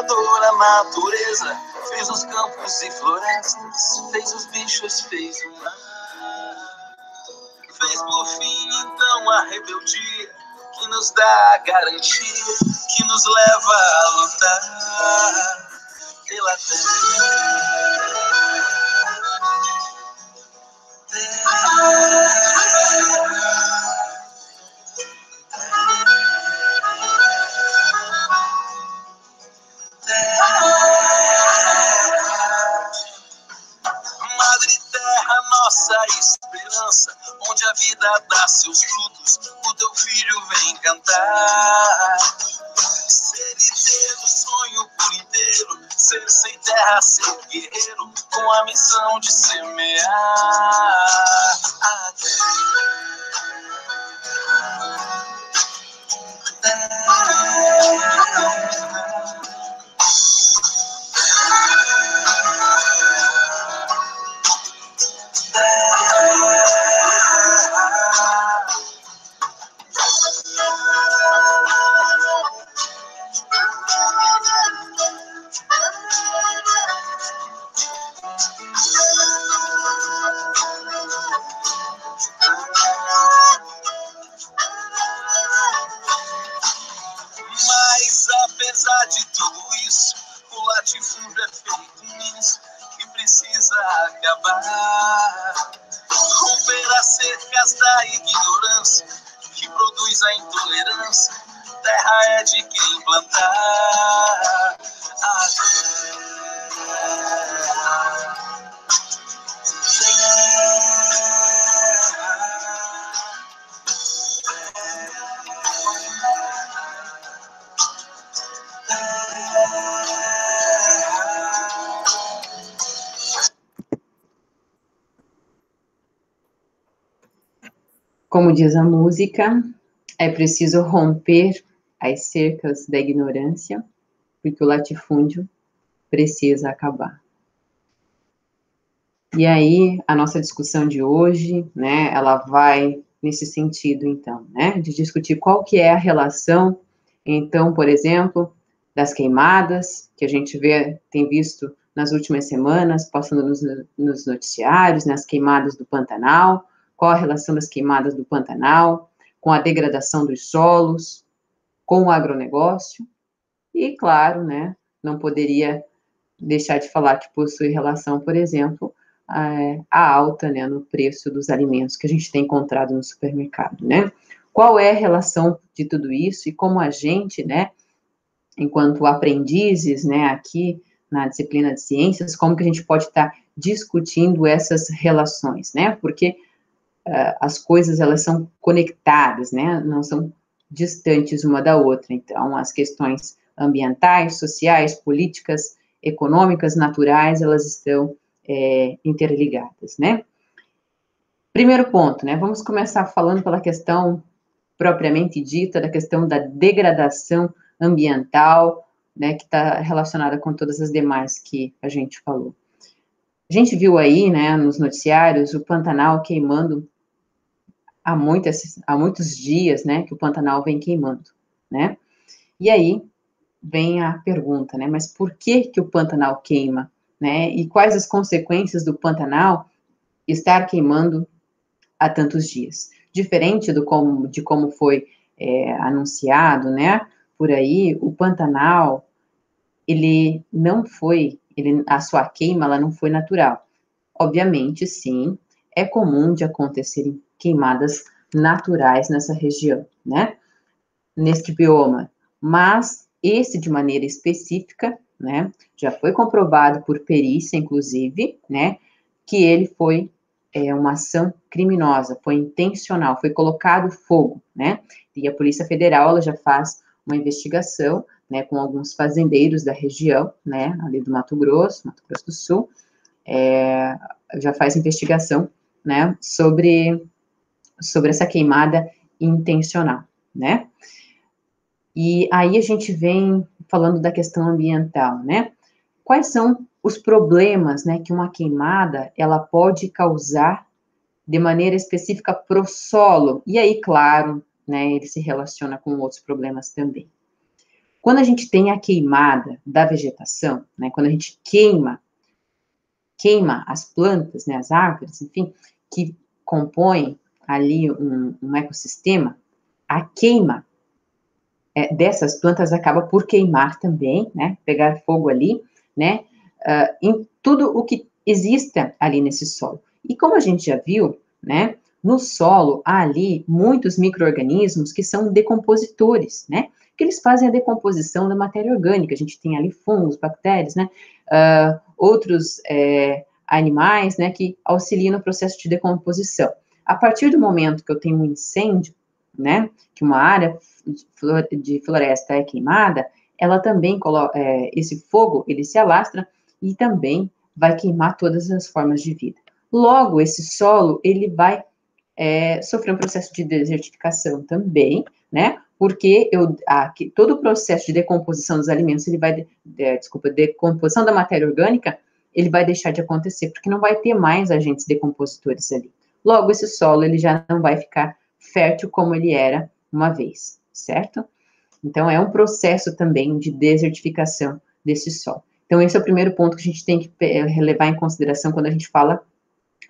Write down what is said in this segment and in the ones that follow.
Criador, a natureza, fez os campos e florestas, fez os bichos, fez o mar. Fez por fim, então, a rebeldia que nos dá a garantia, que nos leva a lutar pela Madre Terra, nossa esperança, onde a vida dá seus frutos, o teu filho vem cantar. Ser e ter o sonho por inteiro, ser sem terra, ser guerreiro, com a missão de semear a Mas apesar de tudo isso, o latifúndio é feito nisso que precisa acabar. Romper as cercas da ignorância que produz a intolerância. Terra é de quem plantar a Como diz a música, é preciso romper as cercas da ignorância, porque o latifúndio precisa acabar. E aí, a nossa discussão de hoje, né, ela vai nesse sentido, então, né, de discutir qual que é a relação, então, por exemplo, das queimadas, que a gente tem visto nas últimas semanas, passando nos noticiários, nas queimadas do Pantanal. Qual a relação das queimadas do Pantanal com a degradação dos solos, com o agronegócio? E, claro, né, não poderia deixar de falar que possui relação, por exemplo, a alta, né, no preço dos alimentos que a gente tem encontrado no supermercado, né? Qual é a relação de tudo isso e como a gente, né, enquanto aprendizes, né, aqui na disciplina de ciências, como que a gente pode estar discutindo essas relações, né? Porque as coisas, elas são conectadas, né, não são distantes uma da outra. Então, as questões ambientais, sociais, políticas, econômicas, naturais, elas estão interligadas, né. Primeiro ponto, né, vamos começar falando pela questão propriamente dita, da questão da degradação ambiental, né, que está relacionada com todas as demais que a gente falou. A gente viu aí, né, nos noticiários, o Pantanal queimando há muitos dias, né, que o Pantanal vem queimando, né? E aí vem a pergunta, né, mas por que que o Pantanal queima, né? E quais as consequências do Pantanal estar queimando há tantos dias? Diferente de como foi anunciado, né, por aí, o Pantanal, a sua queima, ela não foi natural. Obviamente, sim, é comum de acontecerem queimadas naturais nessa região, né, neste bioma, mas esse de maneira específica, né, já foi comprovado por perícia, inclusive, né, que ele foi uma ação criminosa, foi intencional, foi colocado fogo, né, e a Polícia Federal, ela já faz uma investigação, né, com alguns fazendeiros da região, né, ali do Mato Grosso do Sul, já faz investigação, né, sobre essa queimada intencional, né. E aí a gente vem falando da questão ambiental, né. Quais são os problemas, né, que uma queimada, ela pode causar de maneira específica para o solo? E aí, claro, né, ele se relaciona com outros problemas também. Quando a gente tem a queimada da vegetação, né, quando a gente queima as plantas, né, as árvores, enfim, que compõem ali um ecossistema, a queima dessas plantas acaba por queimar também, né, pegar fogo ali, né, em tudo o que exista ali nesse solo. E como a gente já viu, né, no solo há ali muitos micro-organismos que são decompositores, né, que eles fazem a decomposição da matéria orgânica. A gente tem ali fungos, bactérias, né, outros animais, né, que auxiliam no processo de decomposição. A partir do momento que eu tenho um incêndio, né, que uma área de floresta é queimada, ela também esse fogo, ele se alastra e também vai queimar todas as formas de vida. Logo, esse solo, ele vai sofrer um processo de desertificação também, né, porque todo o processo de decomposição dos alimentos, ele vai, decomposição da matéria orgânica, ele vai deixar de acontecer, porque não vai ter mais agentes decompositores ali. Logo, esse solo, ele já não vai ficar fértil como ele era uma vez, certo? Então, é um processo também de desertificação desse solo. Então, esse é o primeiro ponto que a gente tem que levar em consideração quando a gente fala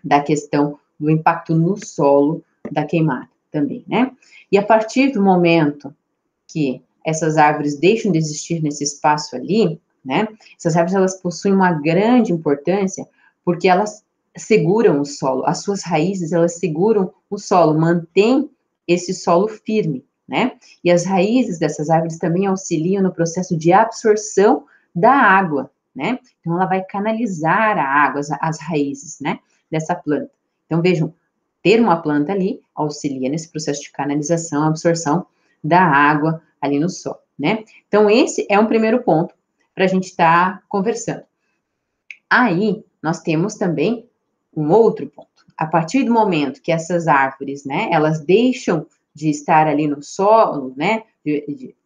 da questão do impacto no solo da queimada também, né? E a partir do momento que essas árvores deixam de existir nesse espaço ali, né? Essas árvores, elas possuem uma grande importância porque elas seguram o solo, as suas raízes, elas seguram o solo, mantêm esse solo firme, né? E as raízes dessas árvores também auxiliam no processo de absorção da água, né? Então, ela vai canalizar a água, as raízes, né? Dessa planta. Então, vejam, ter uma planta ali auxilia nesse processo de canalização, absorção da água ali no solo, né? Então, esse é um primeiro ponto para a gente estar conversando. Aí, nós temos também um outro ponto. A partir do momento que essas árvores, né, elas deixam de estar ali no solo, né,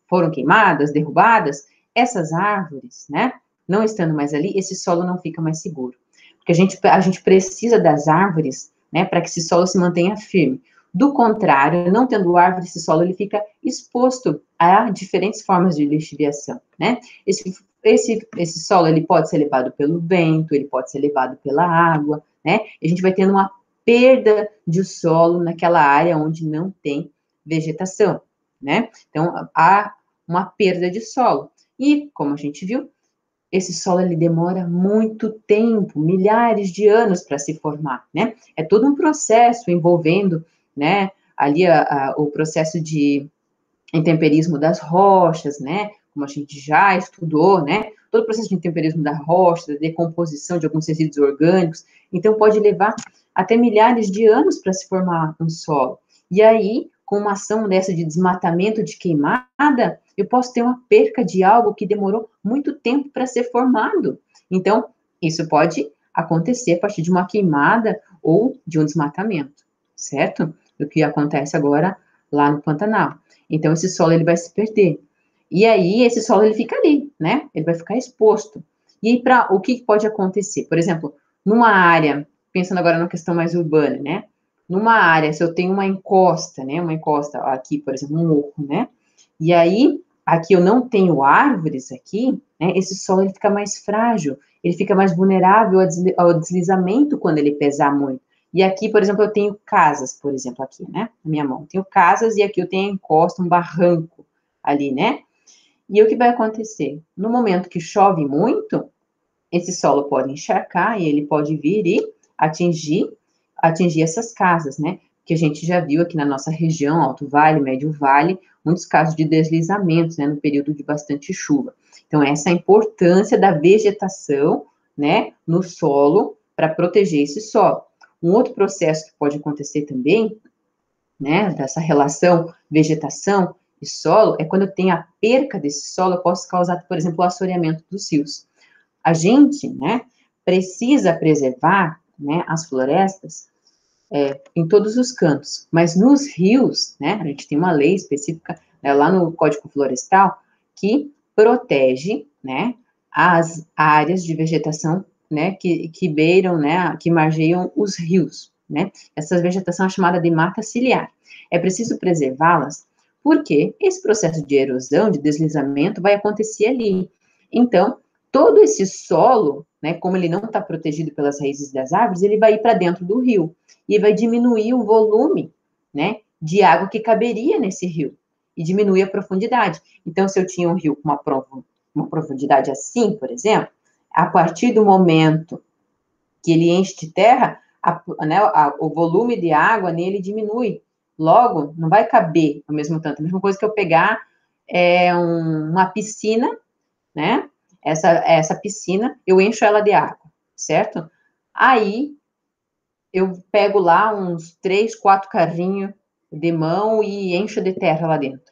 foram queimadas, derrubadas, essas árvores, né, não estando mais ali, esse solo não fica mais seguro. Porque a gente precisa das árvores, né, para que esse solo se mantenha firme. Do contrário, não tendo árvore, esse solo ele fica exposto a diferentes formas de lixiviação, né? Esse solo ele pode ser levado pelo vento, ele pode ser levado pela água, né? E a gente vai tendo uma perda de solo naquela área onde não tem vegetação, né? Então, há uma perda de solo. E, como a gente viu, esse solo ele demora muito tempo, milhares de anos para se formar, né? É todo um processo envolvendo, né, ali o processo de intemperismo das rochas, né? Como a gente já estudou, né? Todo o processo de intemperismo da rocha, da decomposição de alguns resíduos orgânicos. Então, pode levar até milhares de anos para se formar um solo. E aí, com uma ação dessa de desmatamento, de queimada, eu posso ter uma perca de algo que demorou muito tempo para ser formado. Então, isso pode acontecer a partir de uma queimada ou de um desmatamento, certo? O que acontece agora lá no Pantanal. Então, esse solo, ele vai se perder. E aí, esse solo, ele fica ali, né? Ele vai ficar exposto. E aí, o que pode acontecer? Por exemplo, numa área, pensando agora na questão mais urbana, né? Numa área, se eu tenho uma encosta, né? Uma encosta aqui, por exemplo, um morro, né? E aí, aqui eu não tenho árvores aqui, né? Esse solo, ele fica mais frágil, ele fica mais vulnerável ao deslizamento quando ele pesar muito. E aqui, por exemplo, eu tenho casas, por exemplo, aqui, né? Na minha mão. Tenho casas e aqui eu tenho a encosta, um barranco ali, né? E o que vai acontecer? No momento que chove muito, esse solo pode encharcar e ele pode vir e atingir essas casas, né? Que a gente já viu aqui na nossa região, Alto Vale, Médio Vale, muitos casos de deslizamentos, né? No período de bastante chuva. Então, essa é a importância da vegetação, né? No solo, para proteger esse solo. Um outro processo que pode acontecer também, né, dessa relação vegetação e solo, é quando eu tenho a perca desse solo, eu posso causar, por exemplo, o assoreamento dos rios. A gente, né, precisa preservar, né, as florestas em todos os cantos, mas nos rios, né, a gente tem uma lei específica, né, lá no Código Florestal, que protege, né, as áreas de vegetação, né, que beiram, né, que margeiam os rios, né? Essa vegetação é chamada de mata ciliar. É preciso preservá-las Porque esse processo de erosão, de deslizamento, vai acontecer ali. Então, todo esse solo, né, como ele não está protegido pelas raízes das árvores, ele vai ir para dentro do rio e vai diminuir o volume, né, de água que caberia nesse rio e diminuir a profundidade. Então, se eu tinha um rio com uma profundidade assim, por exemplo, a partir do momento que ele enche de terra, o volume de água nele diminui. Logo, não vai caber ao mesmo tanto. A mesma coisa que eu pegar uma piscina, né? Essa piscina, eu encho ela de água, certo? Aí, eu pego lá uns 3, 4 carrinhos de mão e encho de terra lá dentro.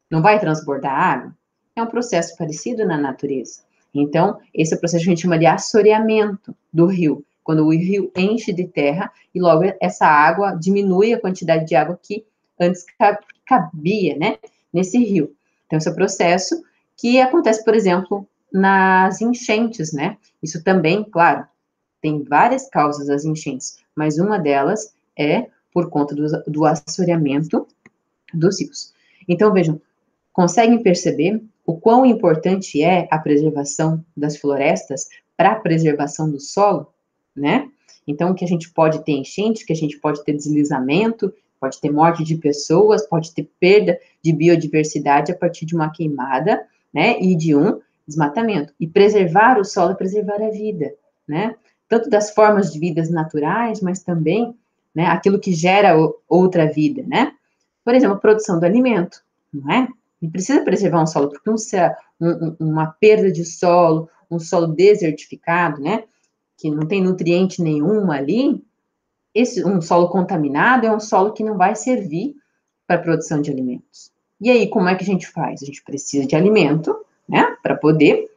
Não vai transbordar água? É um processo parecido na natureza. Então, esse é o processo que a gente chama de assoreamento do rio, quando o rio enche de terra e logo essa água diminui a quantidade de água que antes cabia, né, nesse rio. Então, esse é o processo que acontece, por exemplo, nas enchentes, né? Isso também, claro, tem várias causas das enchentes, mas uma delas é por conta do assoreamento dos rios. Então, vejam, conseguem perceber o quão importante é a preservação das florestas para a preservação do solo, né? Então, que a gente pode ter enchente, que a gente pode ter deslizamento, pode ter morte de pessoas, pode ter perda de biodiversidade a partir de uma queimada, né? E de um desmatamento. E preservar o solo é preservar a vida, né? Tanto das formas de vidas naturais, mas também, né, aquilo que gera outra vida, né? Por exemplo, a produção do alimento, não é? E precisa preservar um solo, porque uma perda de solo, um solo desertificado, né, que não tem nutriente nenhum ali, um solo contaminado é um solo que não vai servir para a produção de alimentos. E aí, como é que a gente faz? A gente precisa de alimento, né, para poder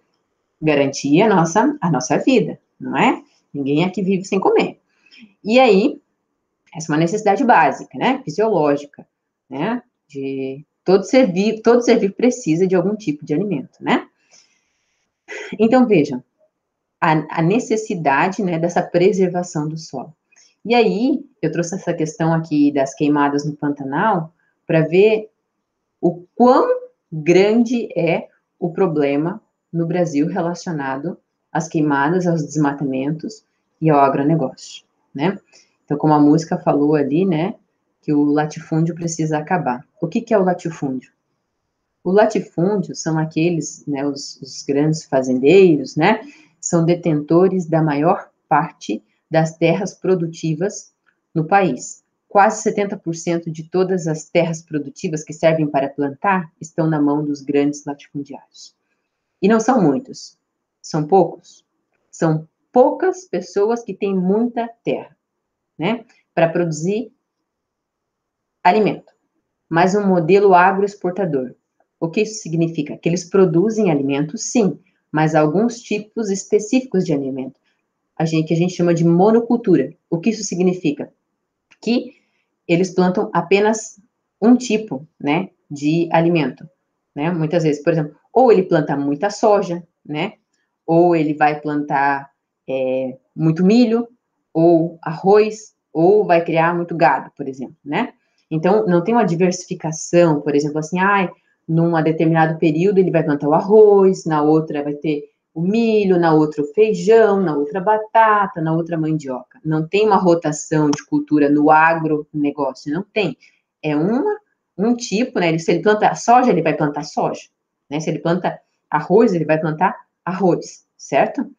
garantir a nossa vida, não é? Ninguém aqui vive sem comer. E aí, essa é uma necessidade básica, né, fisiológica, né, de todo ser vivo precisa de algum tipo de alimento, né? Então, vejam, a necessidade, né, dessa preservação do solo. E aí, eu trouxe essa questão aqui das queimadas no Pantanal para ver o quão grande é o problema no Brasil relacionado às queimadas, aos desmatamentos e ao agronegócio, né? Então, como a música falou ali, né, que o latifúndio precisa acabar. O que é o latifúndio? O latifúndio são aqueles, né, os grandes fazendeiros, né, são detentores da maior parte das terras produtivas no país. Quase 70% de todas as terras produtivas que servem para plantar estão na mão dos grandes latifundiários. E não são muitos, são poucos. São poucas pessoas que têm muita terra, né, para produzir alimento, mas um modelo agroexportador. O que isso significa? Que eles produzem alimentos, sim, mas alguns tipos específicos de alimento, que a gente chama de monocultura. O que isso significa? Que eles plantam apenas um tipo, né, de alimento, né? Muitas vezes, por exemplo, ou ele planta muita soja, né? Ou ele vai plantar muito milho, ou arroz, ou vai criar muito gado, por exemplo, né? Então, não tem uma diversificação, por exemplo, assim, num determinado período ele vai plantar o arroz, na outra vai ter o milho, na outra o feijão, na outra batata, na outra mandioca. Não tem uma rotação de cultura no agronegócio, não tem. É um tipo, né? Se ele planta soja, ele vai plantar soja, né? Se ele planta arroz, ele vai plantar arroz, certo?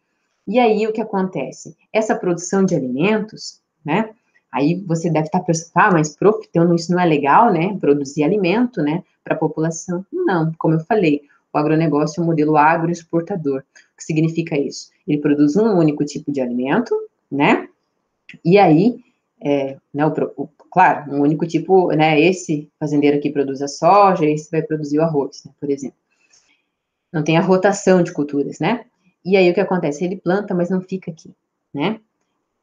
E aí, o que acontece? Essa produção de alimentos, né? Aí você deve estar pensando, mas prof, então isso não é legal, né? Produzir alimento, né? Para a população. Não, como eu falei, o agronegócio é um modelo agroexportador. O que significa isso? Ele produz um único tipo de alimento, né? E aí, né, claro, um único tipo, né? Esse fazendeiro aqui produz a soja, esse vai produzir o arroz, né, por exemplo. Não tem a rotação de culturas, né? E aí o que acontece? Ele planta, mas não fica aqui, né?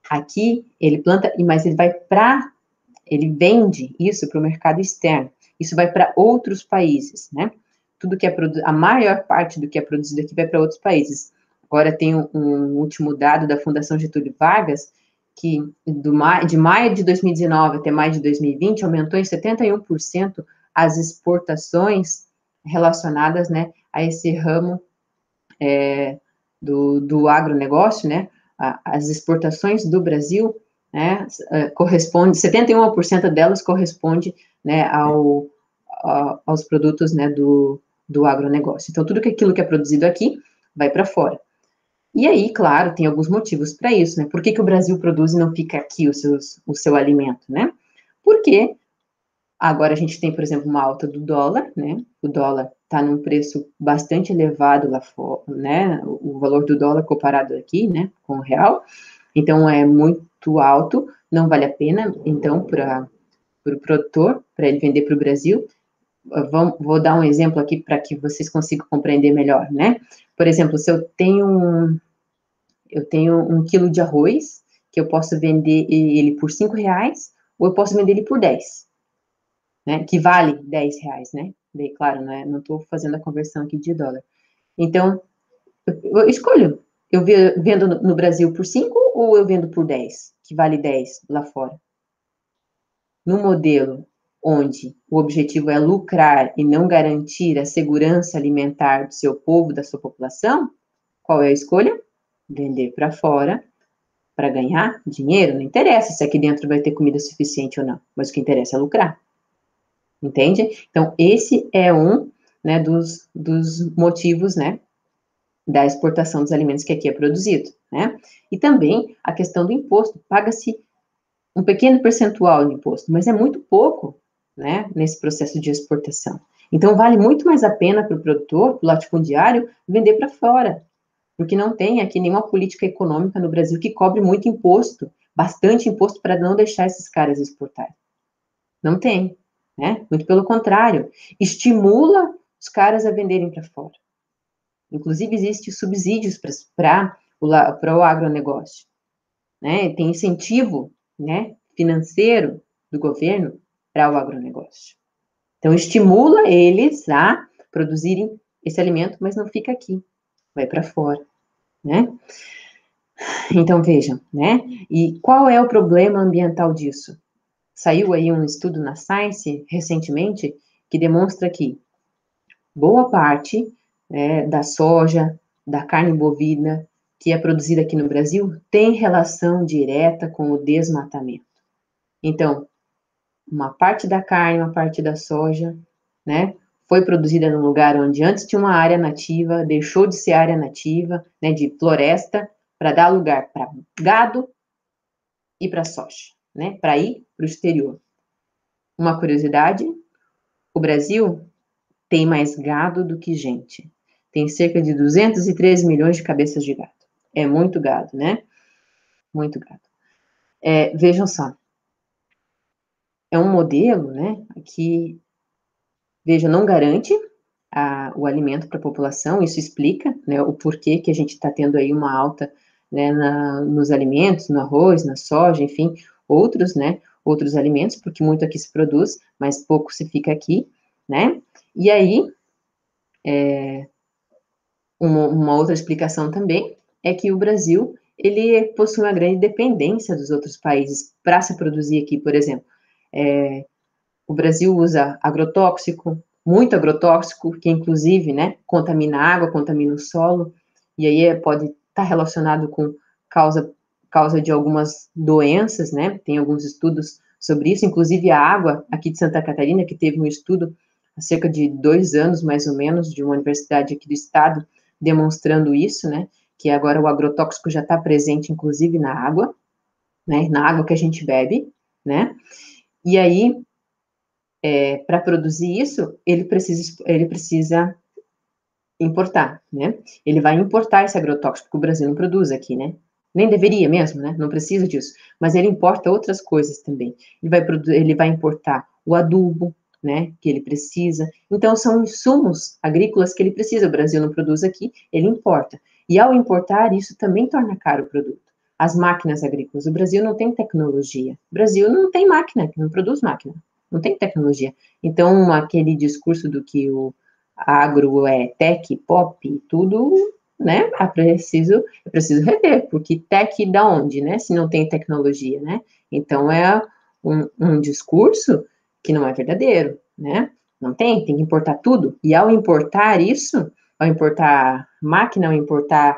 Aqui ele planta, mas ele vende isso para o mercado externo. Isso vai para outros países, né? Tudo que a maior parte do que é produzido aqui vai para outros países. Agora tem um último dado da Fundação Getúlio Vargas, que de maio de 2019 até maio de 2020 aumentou em 71% as exportações relacionadas, né, a esse ramo do agronegócio, né, as exportações do Brasil, né, corresponde, 71% delas corresponde, né, aos produtos, né, do agronegócio. Então, tudo aquilo que é produzido aqui vai para fora. E aí, claro, tem alguns motivos para isso, né? Por que o Brasil produz e não fica aqui o seu alimento, né? Porque agora a gente tem, por exemplo, uma alta do dólar, né? O dólar está num preço bastante elevado lá fora, né? O valor do dólar comparado aqui, né, com o real. Então, é muito alto, não vale a pena, então, para o produtor, para ele vender para o Brasil. Vou dar um exemplo aqui para que vocês consigam compreender melhor, né? Por exemplo, se eu tenho um quilo de arroz, que eu posso vender ele por R$5, ou eu posso vender ele por 10, né? Que vale R$10, né? Bem, claro, não estou fazendo a conversão aqui de dólar. Então, eu escolho. Eu vendo no Brasil por 5 ou eu vendo por 10, que vale 10 lá fora? No modelo onde o objetivo é lucrar e não garantir a segurança alimentar do seu povo, da sua população, qual é a escolha? Vender para fora para ganhar dinheiro. Não interessa se aqui dentro vai ter comida suficiente ou não, mas o que interessa é lucrar. Entende? Então, esse é um, né, dos motivos, né, da exportação dos alimentos que aqui é produzido, né? E também a questão do imposto. Paga-se um pequeno percentual de imposto, mas é muito pouco, né, nesse processo de exportação. Então, vale muito mais a pena para o produtor, para o latifundiário, vender para fora, porque não tem aqui nenhuma política econômica no Brasil que cobre muito imposto, bastante imposto para não deixar esses caras exportarem. Não tem, né? Muito pelo contrário, estimula os caras a venderem para fora. Inclusive, existem subsídios para o agronegócio, né? Tem incentivo, né, financeiro do governo para o agronegócio. Então, estimula eles a produzirem esse alimento, mas não fica aqui, vai para fora, né? Então, vejam, né? E qual é o problema ambiental disso? Saiu aí um estudo na Science, recentemente, que demonstra que boa parte, né, da soja, da carne bovina, que é produzida aqui no Brasil, tem relação direta com o desmatamento. Então, uma parte da carne, uma parte da soja, né, foi produzida num lugar onde antes tinha uma área nativa, deixou de ser área nativa, né, de floresta, para dar lugar para gado e para soja, né, para ir para o exterior. Uma curiosidade, o Brasil tem mais gado do que gente. Tem cerca de 213 milhões de cabeças de gado. É muito gado, né? Muito gado. Vejam só, é um modelo, né, que, veja, não garante o alimento para a população, isso explica, né, o porquê que a gente está tendo aí uma alta, né, nos alimentos, no arroz, na soja, enfim, outros alimentos, porque muito aqui se produz, mas pouco se fica aqui, né, e aí, uma outra explicação também é que o Brasil, ele possui uma grande dependência dos outros países para se produzir aqui, por exemplo, o Brasil usa agrotóxico, muito agrotóxico, que inclusive, né, contamina a água, contamina o solo, e aí pode estar relacionado com causa de algumas doenças, né, tem alguns estudos sobre isso, inclusive a água aqui de Santa Catarina, que teve um estudo há cerca de 2 anos, mais ou menos, de uma universidade aqui do estado, demonstrando isso, né, que agora o agrotóxico já está presente, inclusive, na água, né, na água que a gente bebe, né, e aí, para produzir isso, ele precisa importar, né? Ele vai importar esse agrotóxico que o Brasil não produz aqui, né? Nem deveria mesmo, né? Não precisa disso. Mas ele importa outras coisas também. Ele vai importar o adubo, né? Que ele precisa. Então, são insumos agrícolas que ele precisa. O Brasil não produz aqui, ele importa. E ao importar, isso também torna caro o produto. As máquinas agrícolas. O Brasil não tem tecnologia. O Brasil não tem máquina, não produz máquina. Não tem tecnologia. Então, aquele discurso do que o agro é tech, pop, tudo, né? É preciso rever, porque tech da onde, né? Se não tem tecnologia, né? Então, é um discurso que não é verdadeiro, né? Não tem? Tem que importar tudo. E ao importar isso, ao importar máquina, ao importar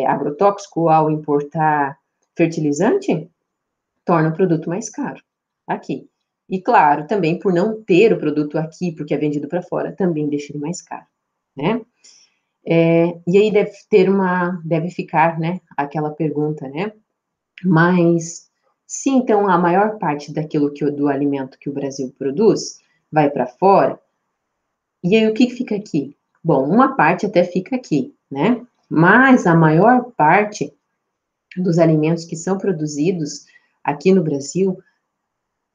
agrotóxico, ao importar fertilizante, torna o produto mais caro aqui. E claro, também por não ter o produto aqui, porque é vendido para fora, também deixa ele mais caro, né? E aí deve ficar, né, aquela pergunta, né? Mas se então a maior parte do alimento que o Brasil produz vai para fora, e aí o que fica aqui? Bom, uma parte até fica aqui, né? Mas a maior parte dos alimentos que são produzidos aqui no Brasil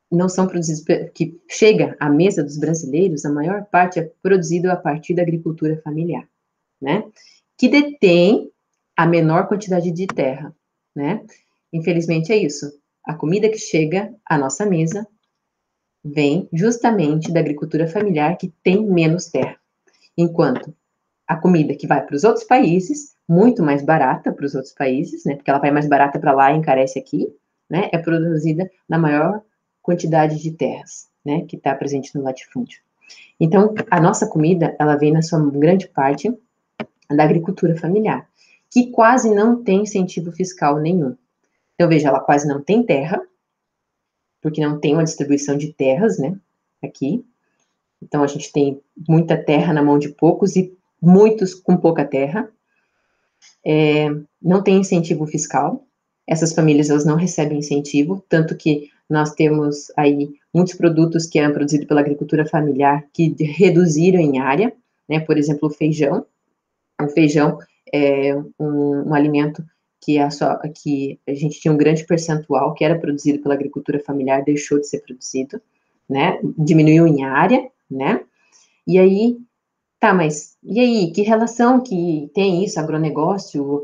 não são produzidos, que chega à mesa dos brasileiros, a maior parte é produzido a partir da agricultura familiar, né? Que detém a menor quantidade de terra, né? Infelizmente é isso. A comida que chega à nossa mesa vem justamente da agricultura familiar que tem menos terra. Enquanto a comida que vai para os outros países, muito mais barata para os outros países, né? Porque ela vai mais barata para lá e encarece aqui, né? É produzida na maior quantidade de terras, né? Que está presente no latifúndio. Então, a nossa comida, ela vem na sua grande parte da agricultura familiar, que quase não tem incentivo fiscal nenhum. Então, veja, ela quase não tem terra, porque não tem uma distribuição de terras, né? Aqui. Então, a gente tem muita terra na mão de poucos e muitos com pouca terra. Não tem incentivo fiscal. Essas famílias, elas não recebem incentivo, tanto que nós temos aí muitos produtos que eram produzidos pela agricultura familiar que reduziram em área, né? Por exemplo, o feijão. O feijão é um alimento que a gente tinha um grande percentual que era produzido pela agricultura familiar, deixou de ser produzido, né? Diminuiu em área, né? E aí, tá, mas e aí, que relação que tem isso, agronegócio,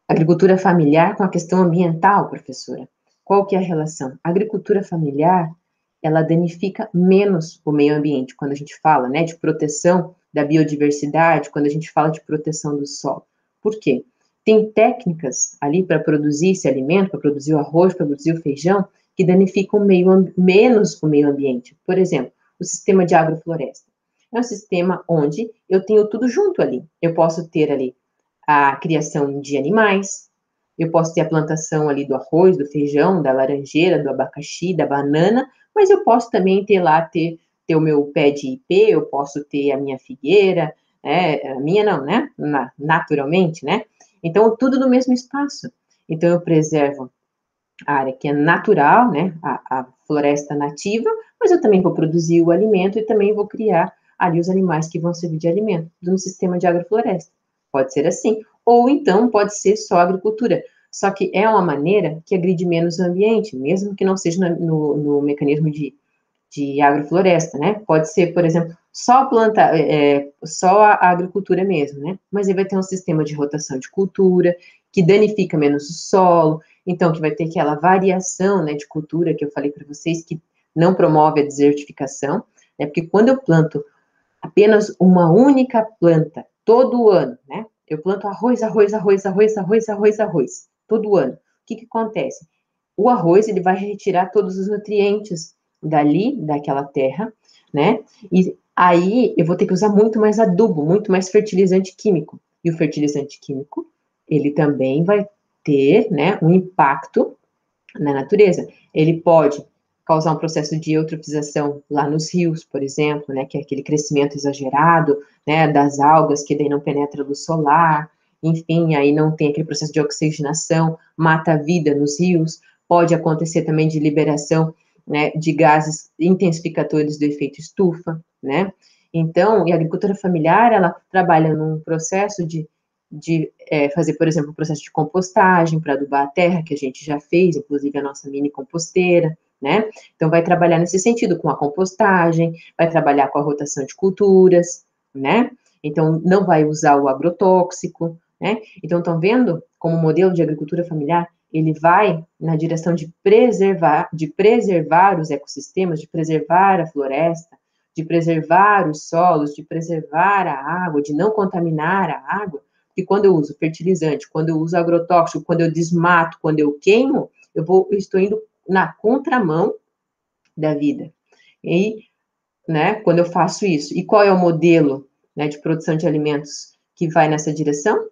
agricultura familiar com a questão ambiental, professora? Qual que é a relação? A agricultura familiar, ela danifica menos o meio ambiente, quando a gente fala, né, de proteção da biodiversidade, quando a gente fala de proteção do solo. Por quê? Tem técnicas ali para produzir esse alimento, para produzir o arroz, para produzir o feijão, que danificam menos o meio ambiente. Por exemplo, o sistema de agrofloresta. É um sistema onde eu tenho tudo junto ali. Eu posso ter ali a criação de animais, eu posso ter a plantação ali do arroz, do feijão, da laranjeira, do abacaxi, da banana, mas eu posso também ter o meu pé de ipê, eu posso ter a minha figueira, a minha não, né? Naturalmente, né? Então, tudo no mesmo espaço. Então, eu preservo a área que é natural, né? A floresta nativa, mas eu também vou produzir o alimento e também vou criar ali os animais que vão servir de alimento, no sistema de agrofloresta. Pode ser assim. Ou então pode ser só agricultura. Só que é uma maneira que agride menos o ambiente, mesmo que não seja no mecanismo de agrofloresta, né? Pode ser, por exemplo, só só a agricultura mesmo, né? Mas aí vai ter um sistema de rotação de cultura, que danifica menos o solo, então que vai ter aquela variação, né, de cultura que eu falei para vocês, que não promove a desertificação, né? Porque quando eu planto apenas uma única planta todo ano, né? Eu planto arroz, todo ano. O que acontece? O arroz, ele vai retirar todos os nutrientes daquela terra, né? E aí eu vou ter que usar muito mais adubo, muito mais fertilizante químico. E o fertilizante químico, ele também vai ter, né, um impacto na natureza. Ele pode causar um processo de eutrofização lá nos rios, por exemplo, né, que é aquele crescimento exagerado, né, das algas que daí não penetra a luz solar, enfim, aí não tem aquele processo de oxigenação, mata a vida nos rios. Pode acontecer também de liberação, né, de gases intensificadores do efeito estufa, né? Então, e a agricultura familiar, ela trabalha num processo de fazer, por exemplo, o processo de compostagem para adubar a terra, que a gente já fez, inclusive a nossa mini composteira, né? Então, vai trabalhar nesse sentido com a compostagem, vai trabalhar com a rotação de culturas, né? Então, não vai usar o agrotóxico, né? Então, estão vendo como o modelo de agricultura familiar, ele vai na direção de preservar os ecossistemas, de preservar a floresta, de preservar os solos, de preservar a água, de não contaminar a água, porque quando eu uso fertilizante, quando eu uso agrotóxico, quando eu desmato, quando eu queimo, eu estou indo na contramão da vida. E, né, quando eu faço isso, e qual é o modelo, né, de produção de alimentos que vai nessa direção?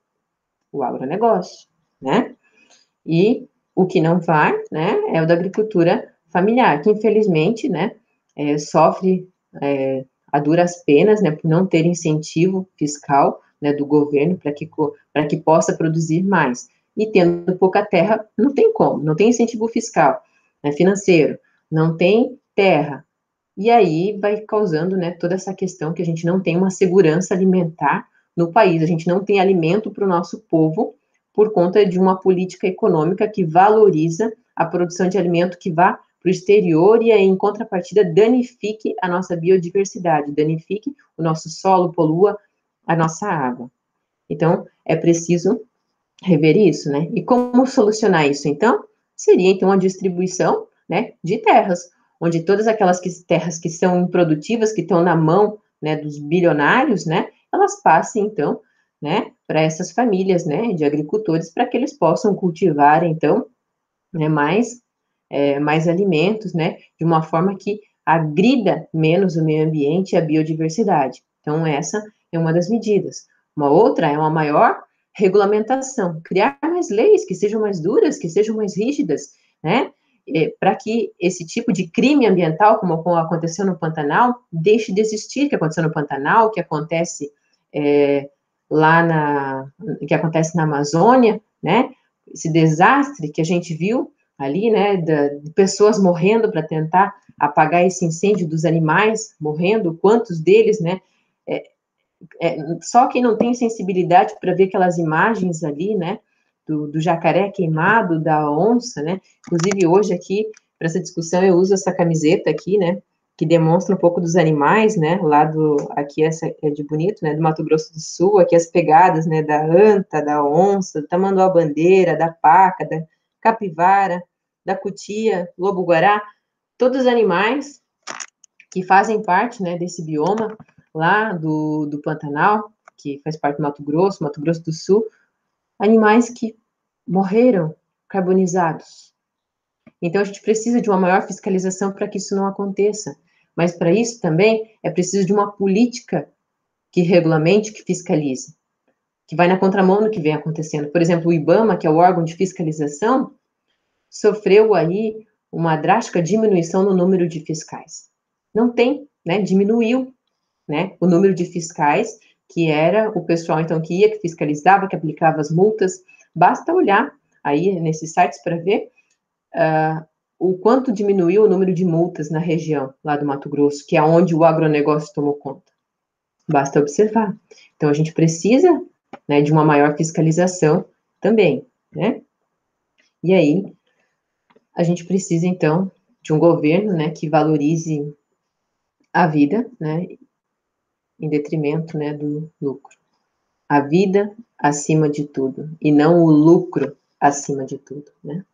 O agronegócio, né? E o que não vai, né, é o da agricultura familiar, que infelizmente, né, sofre a duras penas, né, por não ter incentivo fiscal, né, do governo para que possa produzir mais. E tendo pouca terra, não tem como, não tem incentivo fiscal, né, financeiro, não tem terra. E aí vai causando, né, toda essa questão que a gente não tem uma segurança alimentar no país, a gente não tem alimento para o nosso povo por conta de uma política econômica que valoriza a produção de alimento que vá para o exterior e aí, em contrapartida, danifique a nossa biodiversidade, danifique o nosso solo, polua a nossa água. Então, é preciso rever isso, né? E como solucionar isso, então? Seria, então, a distribuição, né, de terras, onde todas aquelas terras que são improdutivas, que estão na mão, né, dos bilionários, né, elas passem, então, né, para essas famílias, né, de agricultores, para que eles possam cultivar, então, né, mais alimentos, né, de uma forma que agrida menos o meio ambiente e a biodiversidade. Então, essa é uma das medidas. Uma outra é uma maior regulamentação, criar mais leis que sejam mais duras, que sejam mais rígidas, né, para que esse tipo de crime ambiental, como aconteceu no Pantanal, deixe de existir, que aconteceu no Pantanal, que acontece que acontece na Amazônia, né, esse desastre que a gente viu ali, né, de pessoas morrendo para tentar apagar esse incêndio, dos animais morrendo, quantos deles, né, só quem não tem sensibilidade para ver aquelas imagens ali, né, do jacaré queimado, da onça, né, inclusive hoje aqui, para essa discussão, eu uso essa camiseta aqui, né, que demonstra um pouco dos animais, né, aqui essa é de Bonito, né, do Mato Grosso do Sul, aqui as pegadas, né, da anta, da onça, do tamanduá-bandeira, da paca, da capivara, da cutia, lobo-guará, todos os animais que fazem parte, né, desse bioma lá do Pantanal, que faz parte do Mato Grosso do Sul, animais que morreram carbonizados. Então, a gente precisa de uma maior fiscalização para que isso não aconteça. Mas, para isso também, é preciso de uma política que regulamente, que fiscalize, que vai na contramão do que vem acontecendo. Por exemplo, o IBAMA, que é o órgão de fiscalização, sofreu aí uma drástica diminuição no número de fiscais. Não tem, né? Diminuiu, né? O número de fiscais, que era o pessoal, então, que ia, que fiscalizava, que aplicava as multas. Basta olhar aí nesses sites para ver o quanto diminuiu o número de multas na região lá do Mato Grosso, que é onde o agronegócio tomou conta. Basta observar. Então, a gente precisa, né, de uma maior fiscalização também, né? E aí, a gente precisa, então, de um governo, né, que valorize a vida, né, em detrimento, né, do lucro. A vida acima de tudo, e não o lucro acima de tudo, né?